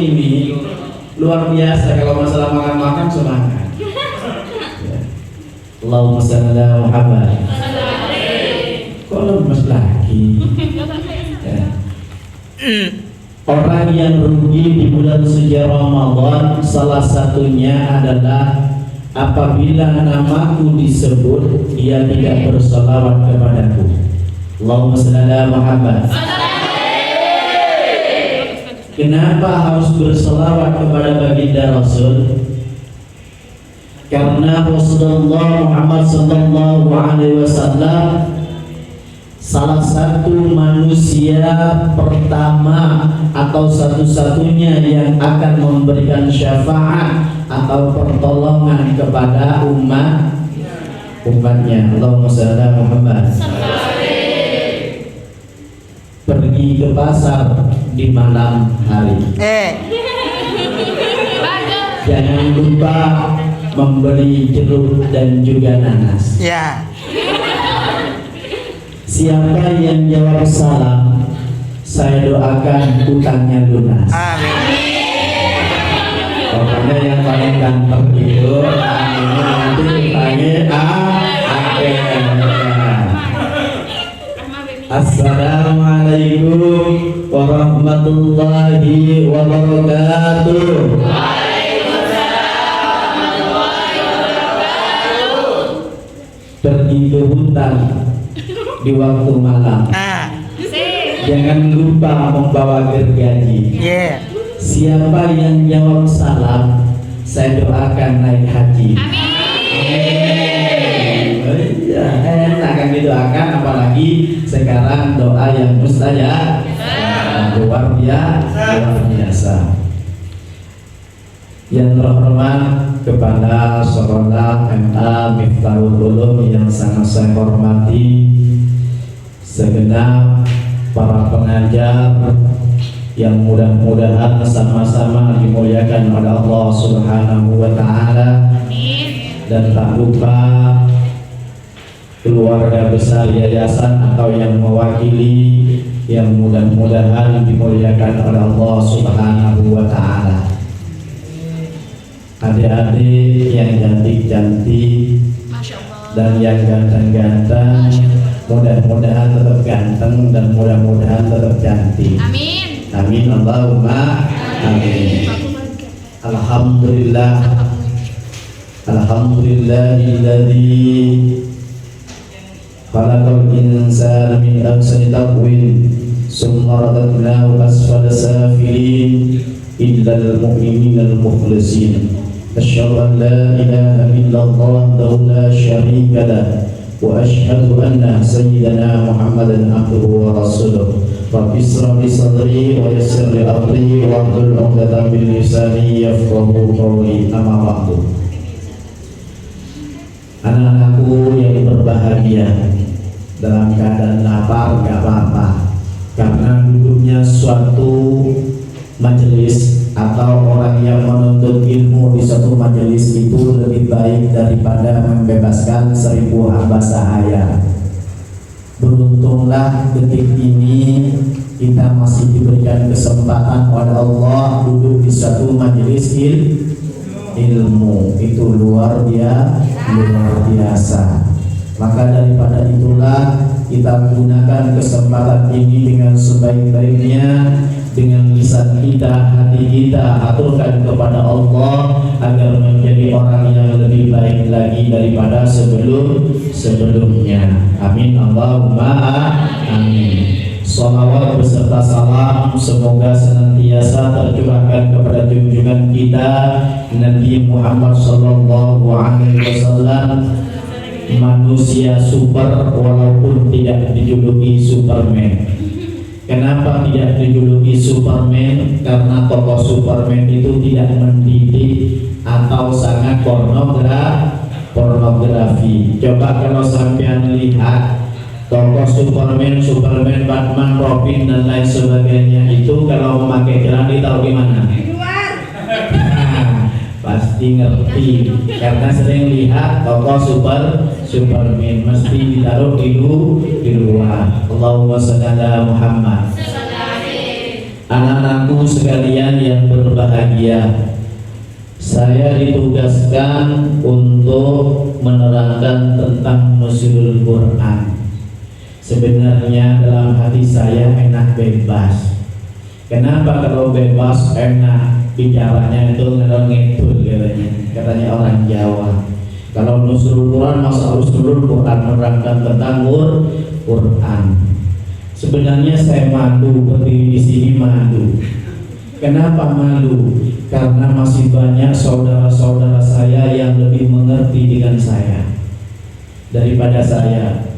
ini luar biasa kalau masalah makan-makan semangat. Allahumma shalli ala Muhammad. Kok lemes lagi? Ya. Orang yang rugi di bulan suci Ramadan salah satunya adalah apabila namaku disebut dia tidak berselawat kepadaku. Allahumma shalli ala Muhammad. Kenapa harus berselawat kepada baginda Rasul? Karena Rasulullah Muhammad sallallahu alaihi wasallam salah satu manusia pertama atau satu-satunya yang akan memberikan syafaat atau pertolongan kepada umatnya. Allahumma shalli ala Muhammad. Pergi ke pasar di malam hari. Jangan lupa membeli jeruk dan juga nanas. Ya. Siapa yang jawab salam, saya doakan utangnya lunas. Amin. Pokoknya yang paling ganteng itu, amin, nanti utangnya akhir. Assalamualaikum warahmatullahi wabarakatuh. Pergi ke hutan di waktu malam. Jangan lupa membawa gergaji. Siapa yang jawab salam, saya doakan naik haji. Amin. Oh iya, enak kan didoakan, apalagi sekarang doa yang mustajab. Luar biasa. Yang terhormat kepada Saudara MA Miftahul Ulum yang sangat saya hormati, segenap para pengajar yang mudah-mudahan sama-sama dimuliakan oleh Allah Subhanahu wa Ta'ala, dan tak lupa keluarga besar yayasan atau yang mewakili yang mudah-mudahan dimuliakan oleh Allah Subhanahu wa Ta'ala. Adik-adik yang cantik-cantik dan yang ganteng-ganteng, mudah-mudahan tetap ganteng dan mudah-mudahan tetap cantik. Amin. Amin Allahumma amin. Alhamdulillah. Alhamdulillahilladzi khalaqal insana min ahsani taqwim summa radadnahu asfala safilin illal mu'minal mukhlisin. Asyhadu an la ilaha illallah wahdahu la syarika lah wa asyhadu anna sayyidana Muhammadan abduhu wa rasuluh. Rabbi ishrah li sadri wa yassir li amri wahlul 'uqdatam min lisani yafqahu qawli. Amma ba'du. Anak-anakku yang berbahagia, dalam keadaan lapar gak apa-apa, karena duduknya suatu majelis atau orang yang menuntut ilmu di suatu majelis itu lebih baik daripada membebaskan 1000 hamba sahaya. Beruntunglah detik ini kita masih diberikan kesempatan oleh Allah duduk di suatu majelis ilmu. Itu luar biasa. Maka daripada itulah kita menggunakan kesempatan ini dengan sebaik-baiknya, dengan lisan kita, hati kita aturkan kepada Allah agar menjadi orang yang lebih baik lagi daripada sebelumnya. Amin Allahumma amin. Salawat beserta salam semoga senantiasa tercurahkan kepada junjungan kita Nabi Muhammad sallallahu alaihi wasallam, manusia super walaupun tidak dijuluki Superman. Kenapa tidak dijuluki Superman? Karena tokoh Superman itu tidak mendidik atau sangat pornografi. Coba kalau sampean lihat tokoh Superman, Batman, Robin dan lain sebagainya itu kalau memakai celana tahu gimana? Pasti ngerti karena sering lihat tokoh Superman mesti ditaruh di luar. Allahumma shalli ala Muhammad. Anak-anak anak-anakku sekalian yang berbahagia, saya ditugaskan untuk menerangkan tentang nuzulul Quran. Sebenarnya dalam hati saya enak bebas. Kenapa kalau bebas enak? Bicaranya itu ngalor ngidul katanya orang Jawa. Kalau nuzulul Quran, masa nuzulul Quran menerangkan tentang Quran. Sebenarnya saya malu berdiri di sini, malu. Kenapa malu? Karena masih banyak saudara-saudara saya yang lebih mengerti dengan saya daripada saya.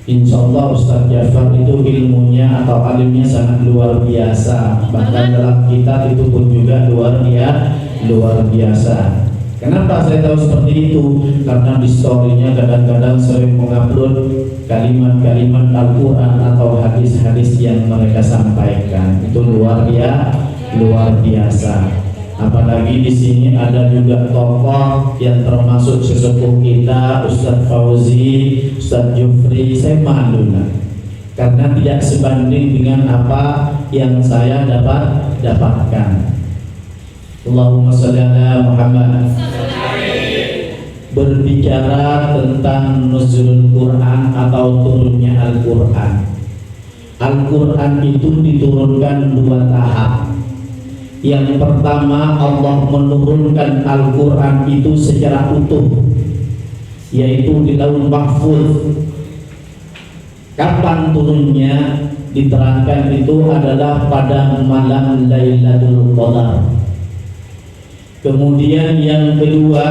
Insya Allah Ustaz Jafar itu ilmunya atau alimnya sangat luar biasa. Bahkan dalam kitab itu pun juga luar biasa. Kenapa saya tahu seperti itu? Karena di story-nya kadang-kadang sering mengupload kalimat-kalimat Al-Quran atau hadis-hadis yang mereka sampaikan. Itu luar biasa. Apalagi di sini ada juga tokoh yang termasuk sesepuh kita, Ustadz Fauzi, Ustadz Jufri. Saya malu karena tidak sebanding dengan apa yang saya dapatkan. Allahumma sholli ala Muhammad. Berbicara tentang nuzulul Quran atau turunnya Al-Quran. Al-Quran itu diturunkan 2 tahap. Yang pertama, Allah menurunkan Al-Quran itu secara utuh, yaitu di Lauhul Mahfuz. Kapan turunnya? Diterangkan itu adalah pada malam Lailatul Qadar. Kemudian yang kedua,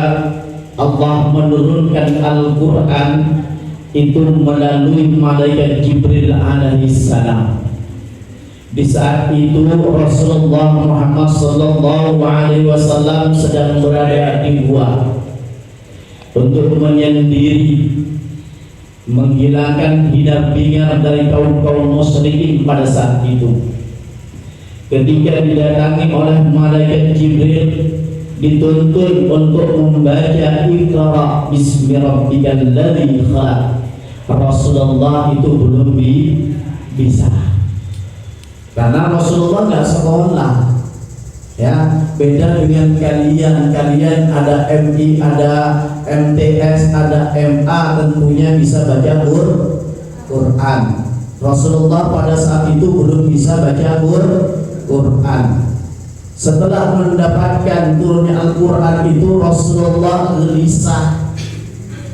Allah menurunkan Al-Quran itu melalui malaikat Jibril alaihissalam. Di saat itu Rasulullah Muhammad SAW sedang berada di gua untuk menyendiri, menghilangkan hingar bingar dari kaum musyrikin pada saat itu. Ketika didatangi oleh malaikat Jibril, dituntun untuk membaca Iqra bismi rabbikal ladzi khalaq. Rasulullah itu belum bisa, karena Rasulullah nggak sekolah, ya. Beda dengan kalian ada MI, ada MTS, ada MA, tentunya bisa baca Quran. Rasulullah pada saat itu belum bisa baca Quran. Setelah mendapatkan turunnya Al-Quran itu, Rasulullah gelisah,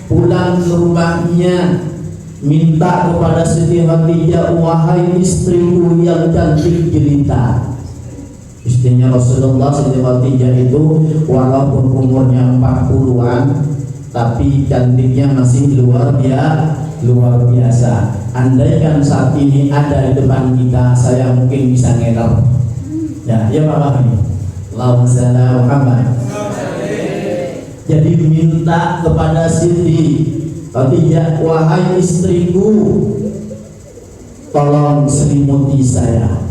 pulang ke rumahnya, minta kepada Siti Khadijah, wahai istriku yang cantik jelita. Istrinya Rasulullah, Siti Khadijah itu walaupun umurnya 40-an, tapi cantiknya masih luar biasa. Andaikan saat ini ada di depan kita, saya mungkin bisa ngedar. Ya Pak ini. Allahumma shalli Muhammad. Jadi minta kepada Siti Khadijah, wahai istriku, tolong selimuti saya.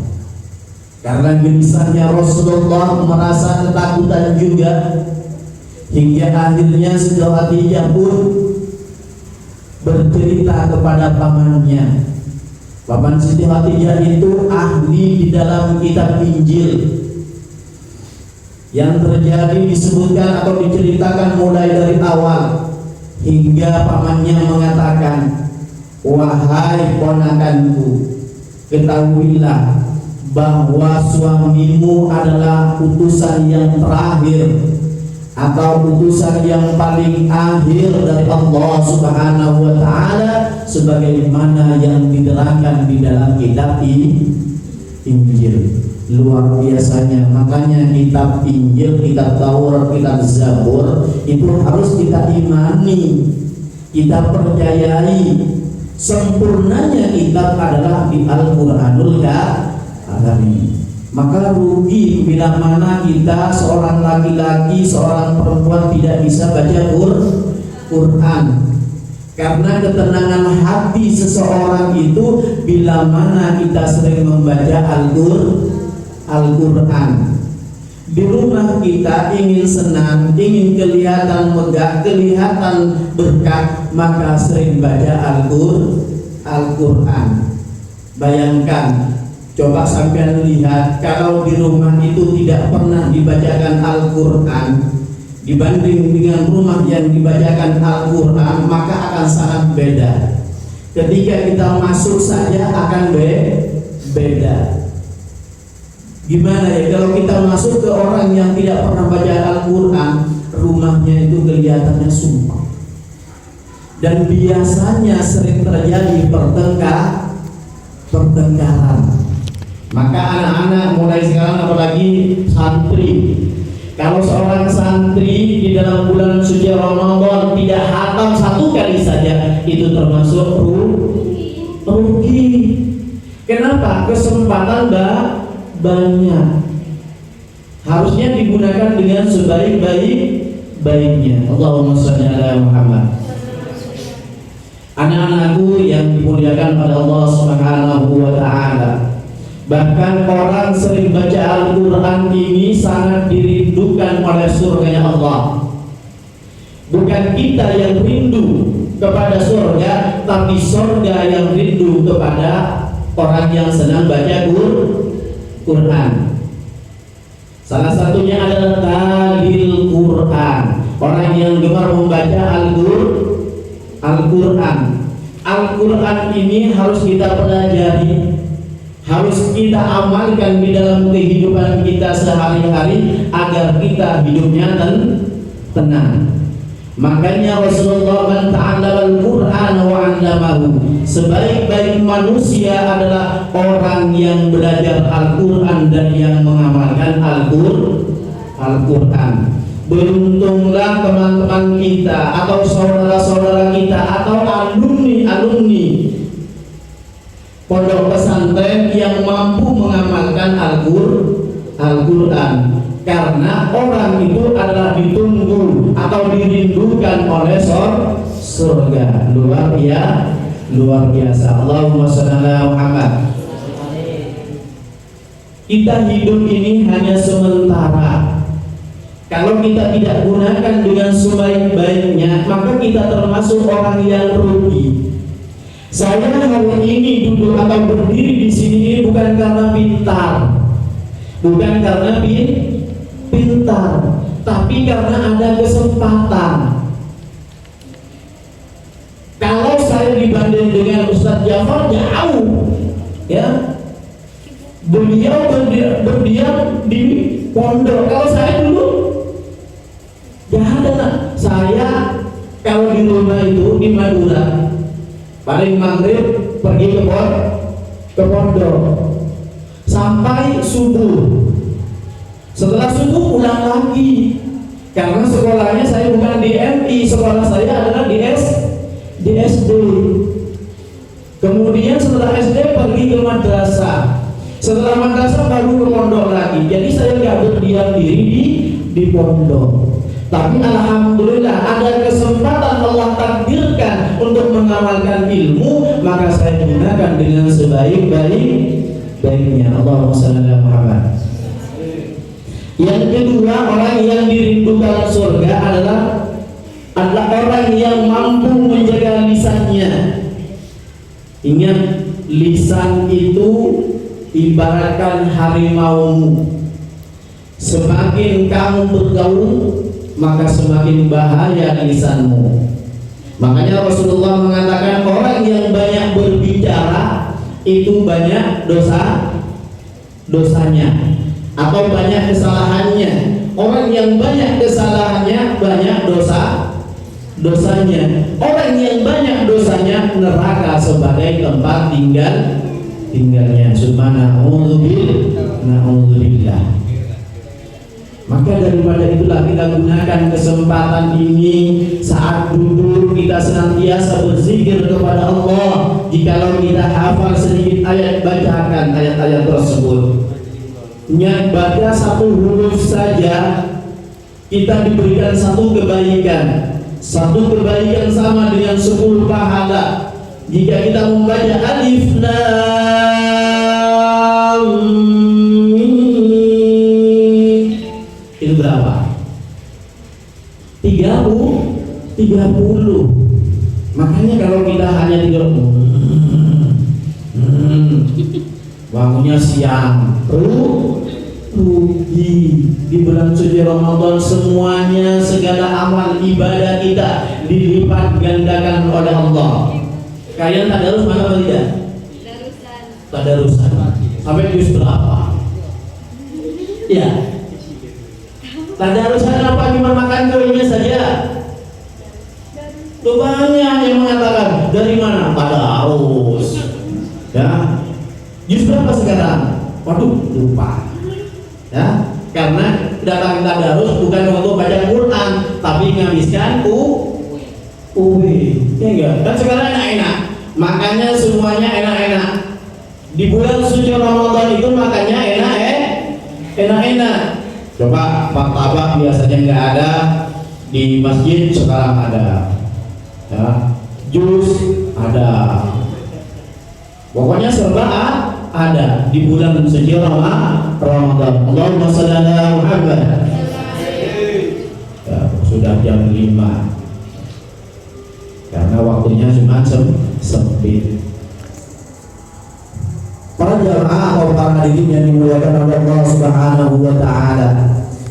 Karena gelisahnya Rasulullah, merasa ketakutan juga, hingga akhirnya Siti Khadijah pun bercerita kepada pamannya. Paman Siti Khadijah itu ahli di dalam kitab Injil. Yang terjadi disebutkan atau diceritakan mulai dari awal hingga pamannya mengatakan, wahai ponakanku, ketahuilah bahwa suamimu adalah utusan yang terakhir atau utusan yang paling akhir dari Allah Subhanahu wa ta'ala, sebagaimana yang diterangkan di dalam kitab Injil. Luar biasanya, makanya kitab Injil, kitab Taurat, kitab Zabur itu harus kita imani, kita percayai. Sempurnanya kitab adalah di Al-Quranul Karim. Maka rugi bila mana kita seorang laki-laki, seorang perempuan tidak bisa baca Quran. Karena ketenangan hati seseorang itu bila mana kita sering membaca Al-Quran. Di rumah kita ingin senang, ingin kelihatan megah, kelihatan berkah, maka sering baca Al-Quran. Bayangkan, Coba sampean lihat, kalau di rumah itu tidak pernah dibacakan Al-Quran dibanding dengan rumah yang dibacakan Al-Quran, maka akan sangat beda. Ketika kita masuk saja akan beda. Gimana ya kalau kita masuk ke orang yang tidak pernah baca Al-Quran, rumahnya itu kelihatannya sumpah. Dan biasanya sering terjadi pertengkaran. Maka anak-anak mulai sekarang, apalagi santri, kalau seorang santri di dalam bulan suci Ramadan tidak hatam satu kali saja, itu termasuk rugi. Kenapa? Kesempatan banyak. Harusnya digunakan dengan sebaik-baiknya. Allahumma shalli ala Muhammad. Anak-anakku yang dimuliakan oleh Allah Subhanahu wa taala, bahkan orang sering baca Al-Quran ini sangat dirindukan oleh surganya Allah. Bukan kita yang rindu kepada surga, tapi surga yang rindu kepada orang yang senang baca Quran. Salah satunya adalah talil Quran, orang yang gemar membaca Al-Quran. Al-Quran ini harus kita pelajari, harus kita amalkan di dalam kehidupan kita sehari-hari agar kita hidupnya tenang. Makanya Rasulullah man ta'allama al-Qur'an wa 'allamahu, sebaik-baik manusia adalah orang yang belajar Al-Qur'an dan yang mengamalkan Al-Qur'an. Beruntunglah teman-teman kita atau saudara-saudara kita atau alumni pondok pesantren yang mampu mengamalkan Al-Quran, karena orang itu adalah ditunggu atau dirindukan oleh surga. Luar biasa. Allahumma shalli ala Muhammad. Kita hidup ini hanya sementara. Kalau kita tidak gunakan dengan sebaik-baiknya, maka kita termasuk orang yang rugi. Saya hari ini duduk atau berdiri di sini bukan karena pintar, bukan karena pintar, tapi karena ada kesempatan. Kalau saya dibanding dengan Ustadz Jafar jauh, ya, beliau berdiam di pondok. Kalau saya dulu, ya ada. Saya kalau di rumah itu di Madura, paling maghrib pergi ke pondok sampai subuh. Setelah subuh pulang lagi, karena sekolahnya saya bukan di MI, sekolah saya adalah di SD. Kemudian setelah SD pergi ke madrasah, setelah madrasah baru ke pondok lagi. Jadi saya nggak berdiam diri di pondok. Tapi alhamdulillah ada kesempatan Allah takdirkan untuk mengamalkan ilmu, maka saya gunakan dengan sebaik-baiknya. Allahumma shalli ala Muhammad. Yang kedua, orang yang dirindukan surga adalah orang yang mampu menjaga lisannya. Ingat, lisan itu ibaratkan harimaumu. Semakin kamu bergaul, maka semakin bahaya lisanmu. Makanya Rasulullah mengatakan orang yang banyak berbicara itu banyak dosanya atau banyak kesalahannya. Orang yang banyak kesalahannya banyak dosanya. Orang yang banyak dosanya neraka sebagai tempat tinggalnya. Na'udzubillah. Maka daripada itulah kita gunakan kesempatan ini saat duduk kita senantiasa berzikir kepada Allah. Jikalau kita hafal sedikit ayat, bacakan ayat-ayat tersebut. Niat baca satu huruf saja kita diberikan satu kebaikan. Satu kebaikan sama dengan 10 pahala. Jika kita membaca alif lam itu berapa? 30. Makanya kalau kita hanya 30 bangunnya siang, rugi. Di bulan suci Ramadan semuanya, segala amal ibadah kita dilipat gandakan oleh Allah. Kalian tadarus mana atau tidak? Tadarusan. Sampai juz berapa? Ya. Tadarusan apa, cuma makan kuenya saja? Tuh banyak yang mengatakan dari mana? Tadarus. Ya. Juz berapa sekarang? Waduh, lupa. Ya, karena datang tadarus bukan untuk baca Quran, tapi menghabiskan ya enggak? Dan sekarang enak-enak. Makanya semuanya enak-enak. Di bulan suci Ramadan itu makanya enak-enak. Coba martabak biasanya nggak ada, di masjid sekarang ada. Ya, jus ada. Pokoknya serba ada di bulan suci Ramadan. Allahumma shalli ala Muhammad. Ya, sudah jam 5. Karena waktunya cuma sempit. Para jamaah atau para hadirin yang dimuliakan oleh Allah Subhanahu wa taala.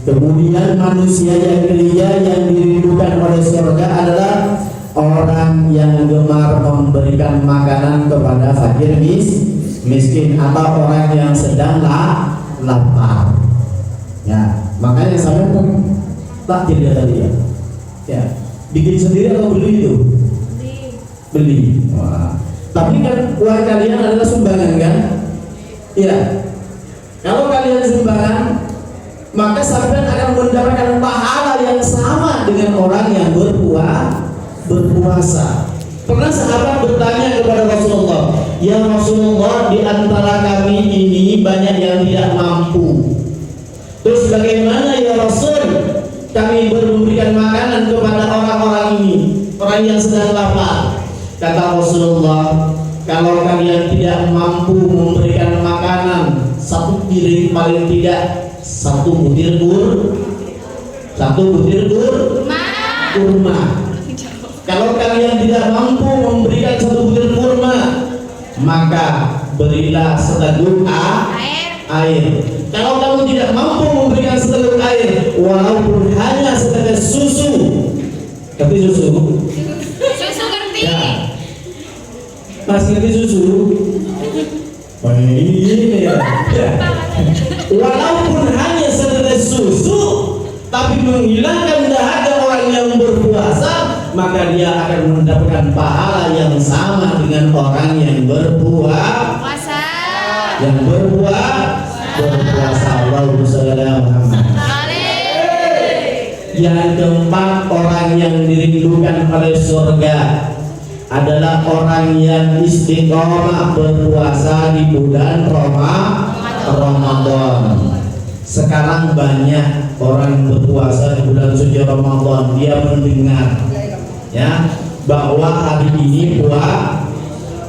Kemudian manusia yang mulia yang dirindukan oleh surga adalah orang yang gemar memberikan makanan kepada fakir miskin atau orang yang sedang lapar. Ya, makanya saya pun takdir ya tadi ya. Ya, bikin sendiri atau beli itu? Beli. Wah. Tapi kan uang kalian adalah sumbangan kan? Iya. Kalau kalian sumbangan, maka sampean akan mendapatkan pahala yang sama dengan orang yang berpuasa. Pernah sahabat bertanya kepada Rasulullah, "Ya Rasulullah, di antara kami ini banyak yang tidak mampu. Terus bagaimana ya Rasul? Kami memberikan makanan kepada orang-orang ini, orang yang sedang lapar." Kata Rasulullah, kalau kalian tidak mampu memberikan makanan satu piring, paling tidak satu butir kurma. Kalau kalian tidak mampu memberikan satu butir kurma, maka berilah seteguk air. Kalau kamu tidak mampu memberikan seteguk air, walaupun hanya seteguk susu. Ngerti susu? Susu ngerti. Ya. Masih ngerti susu? Oh, ini ya. Walaupun hanya seteguk susu, tapi menghilangkan dahaga orang yang berpuasa, maka dia akan mendapatkan pahala yang sama dengan orang yang berpuasa. Yang berpuasa. Allahumma shalli ala Muhammad. Yang keempat, orang yang dirindukan oleh surga adalah orang yang istiqomah berpuasa di bulan Ramadan. Sekarang banyak orang berpuasa di bulan suci Ramadan, dia mendengar ya bahwa hari ini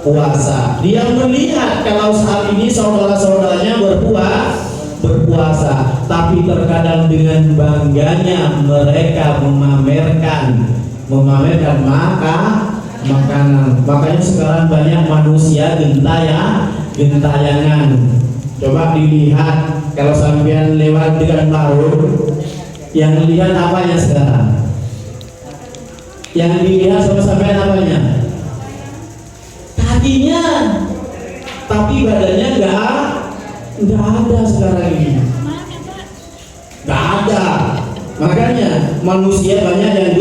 puasa. Dia melihat kalau saat ini saudara-saudaranya berpuasa, tapi terkadang dengan bangganya mereka memamerkan makanan. Makanya sekarang banyak manusia gentayangan. Coba dilihat kalau sampean lewat dengan laut, yang dilihat apanya sekarang? Yang dilihat sama sampean apanya? Kakinya, tapi badannya nggak ada sekarang ini. Nggak ada. Makanya manusia banyak yang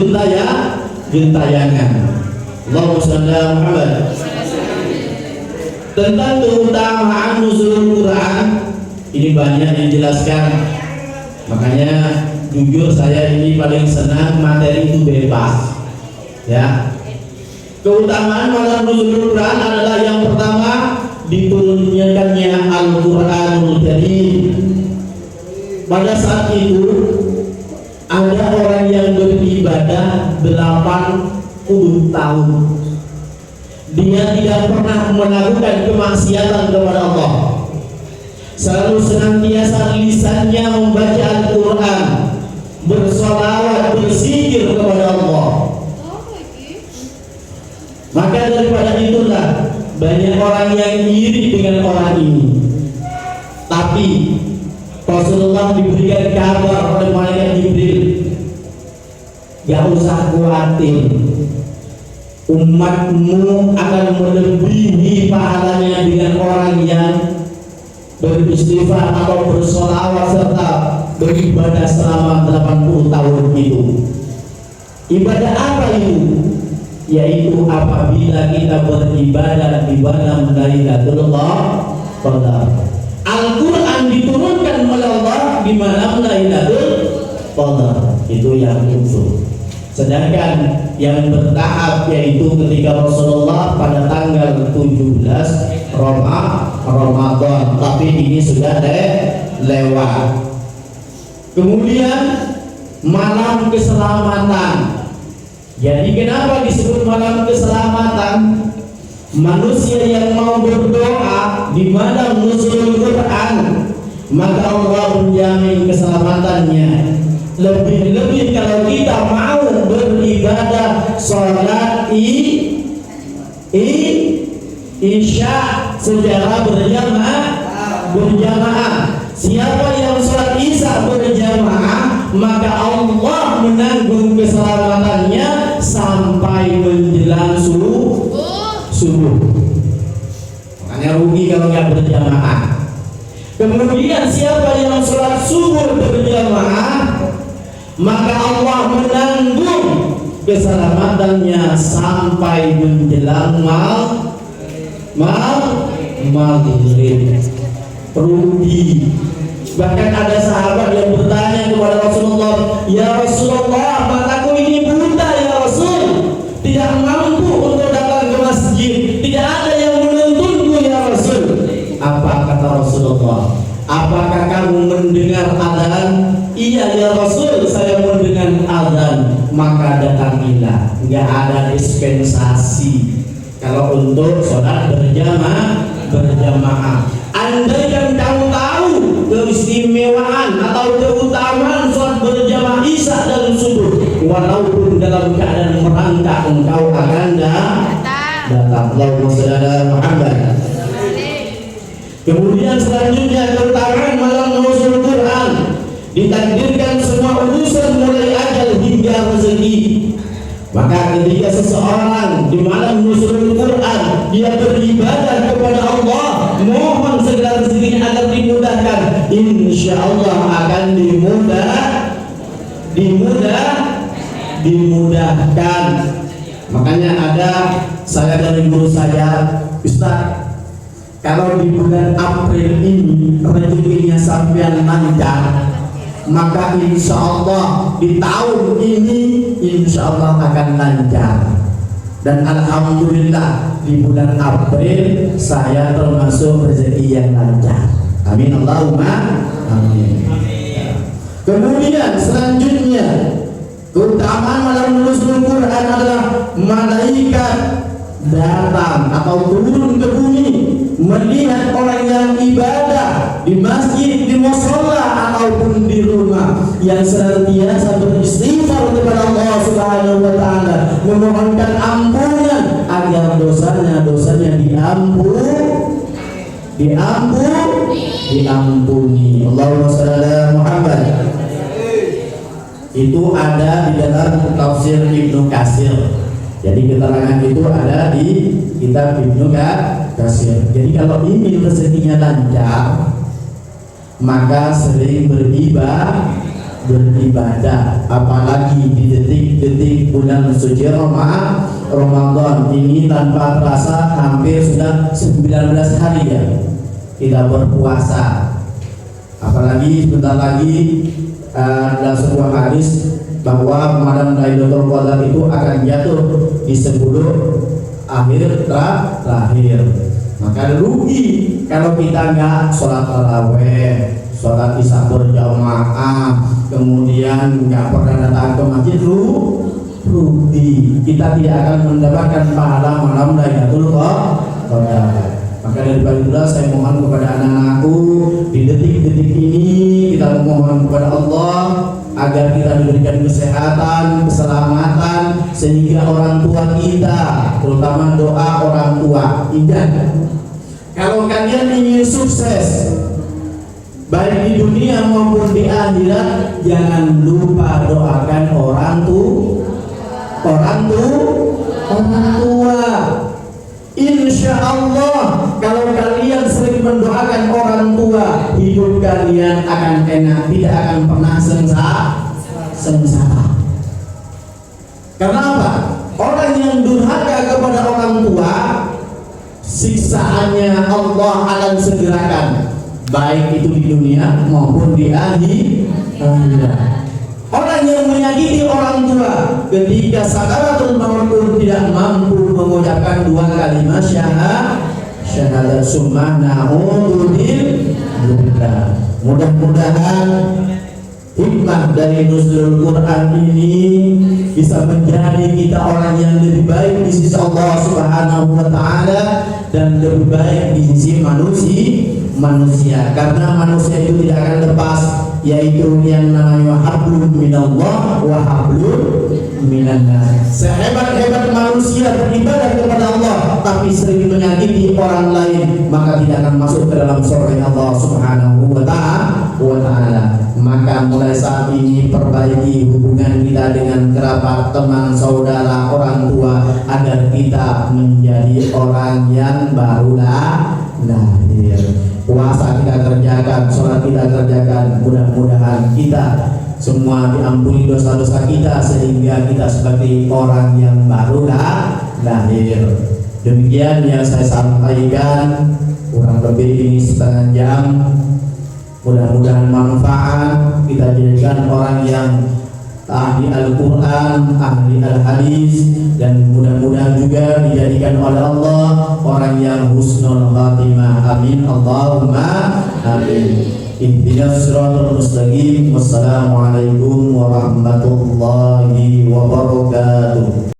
gentayangan. Allahumma shalli ala Muhammad. Tentang keutamaan nuzul Quran ini banyak yang dijelaskan. Makanya jujur saya ini paling senang materi itu bebas. Ya. Keutamaan malam nuzul Quran adalah yang pertama, diturunkannya Al-Qur'anul Karim. Pada saat itu ada orang yang beribadah 80 tahun. Dia tidak pernah melakukan kemaksiatan kepada Allah. Selalu senantiasa lisannya membaca Al-Quran, bersolawat, berzikir kepada Allah. Maka daripada itulah banyak orang yang iri dengan orang ini. Tapi Rasulullah diberikan kabar oleh malaikat Jibril, gak usah khawatir, umatmu akan melebihi pahalanya dengan orang yang beristighfar atau bersolawat serta beribadah selama 80 tahun itu. Ibadah apa itu? Yaitu apabila kita beribadah di malam Lailatul Qadar. Al-Quran diturunkan oleh Allah di malam Lailatul Qadar, itu yang usul. Sedangkan yang bertahap yaitu ketika Rasulullah pada tanggal 17 Ramadan, tapi ini sudah lewat. Kemudian malam keselamatan. Jadi kenapa disebut malam keselamatan? Manusia yang mau berdoa di malam nuzul Quran, maka Allah menjamin keselamatannya. Lebih-lebih kalau kita mau beribadah sholat isya secara berjamaah. Siapa yang sholat isya berjamaah, maka Allah menanggung keselamatannya sampai menjelang subuh. Makanya rugi kalau nggak berjamaah. Kemudian siapa yang sholat subuh berjamaah, maka Allah menanggung keselamatannya sampai menjelang maghrib. Rugi. Bahkan ada sahabat yang bertanya kepada Rasulullah, "Ya Rasulullah, mataku ini buta ya Rasul, tidak mampu untuk datang ke masjid, tidak ada yang menuntunku ya Rasul." Apa kata Rasulullah? "Apakah kamu mendengar azan?" "Iya ya Rasul, saya mendengar azan." "Maka datangilah." Nggak ada dispensasi kalau untuk sholat berjamaah. Andaikan kamu tahu keistimewaan atau keutamaan sholat berjamaah isya dan subuh, walaupun dalam keadaan merangkak, engkau akan datang. Allahumma shalli ala Muhammad. Kemudian selanjutnya keutamaan malam nuzul Quran. Ditakdirkan semua urusan mulai ajal hingga rezeki. Maka ketika seseorang di malam nuzul Quran dia beribadah kepada Allah, mohon segala rezekinya agar dimudahkan, insya Allah akan dimudahkan. Makanya ada saya dari guru saya, "Ustaz, kalau di bulan April ini rezekinya sampean lancar, maka insya Allah di tahun ini insya Allah akan lancar." Dan alhamdulillah di bulan April saya termasuk rezeki yang lancar. Amin Allahumma amin. Kemudian selanjutnya keutamaan malam nuzul Quran adalah malaikat datang atau turun ke bumi melihat orang yang ibadah di masjid, di mushola ataupun di rumah, yang senantiasa beristighfar kepada Allah Subhanahu wa taala, memohonkan ampunan agar dosanya diampuni. Allahumma shalli ala Muhammad. Itu ada di dalam tafsir Ibnu Katsir. Jadi keterangan itu ada di kitab Ibnu Katsir. Jadi kalau ingin rezekinya lancar, maka sering beribadah, apalagi di detik-detik bulan suci Ramadan ini. Tanpa terasa hampir sudah 19 hari ya kita berpuasa. Apalagi sebentar lagi dalam sebuah hadis bahwa malam Lailatul Qadar itu akan jatuh di 10 akhir terakhir. Maka rugi kalau kita nggak sholat taraweh, sholat isya berjamaah, kemudian nggak pernah datang ke masjid, rugi. Kita tidak akan mendapatkan pahala malam Lailatul Qadar. Maka dari itulah saya mohon kepada anak-anakku di detik-detik ini kita memohon kepada Allah agar kita diberikan kesehatan, keselamatan, sehingga orang tua kita, terutama doa orang tua. Ingat, kalau kalian ingin sukses, baik di dunia maupun di akhirat. Jangan lupa doakan orang tua. Insya Allah kalau kalian sering mendoakan orang tua, hidup kalian akan enak, tidak akan pernah sengsara. Karena apa? Orang yang durhaka kepada orang tua, siksaannya Allah akan segerakan, baik itu di dunia maupun di akhirat. Orang yang menyakiti orang tua ketika sakaratul maut pun tidak mampu mengucapkan dua kalimat syahadat sunnah na'udzubillah. Mudah-mudahan hikmah dari nuzulul Quran ini bisa menjadi kita orang yang lebih baik di sisi Allah Subhanahu wa taala dan lebih baik di sisi manusia. Karena manusia itu tidak akan lepas, yaitu yang namanya hablum minallah wa hablum minannas. Sehebat-hebat manusia beribadah kepada Allah tapi sering menyakiti orang lain, maka tidak akan masuk ke dalam surga Allah Subhanahu wa taala. Maka mulai saat ini perbaiki hubungan kita dengan kerabat, teman, saudara, orang tua, agar kita menjadi orang yang barulah lahir. Puasa kita kerjakan, sholat kita kerjakan. Mudah-mudahan kita semua diampuni dosa-dosa kita sehingga kita seperti orang yang barulah lahir. Demikian yang saya sampaikan, kurang lebih ini setengah jam. Mudah-mudahan manfaat, kita jadikan orang yang ahli Al-Quran, ahli Al-Hadis, dan mudah-mudahan juga dijadikan oleh Allah orang yang husnul khatimah. Amin Allahumma amin. Ihdinas siratal mustaqim. Wassalamualaikum warahmatullahi wabarakatuh.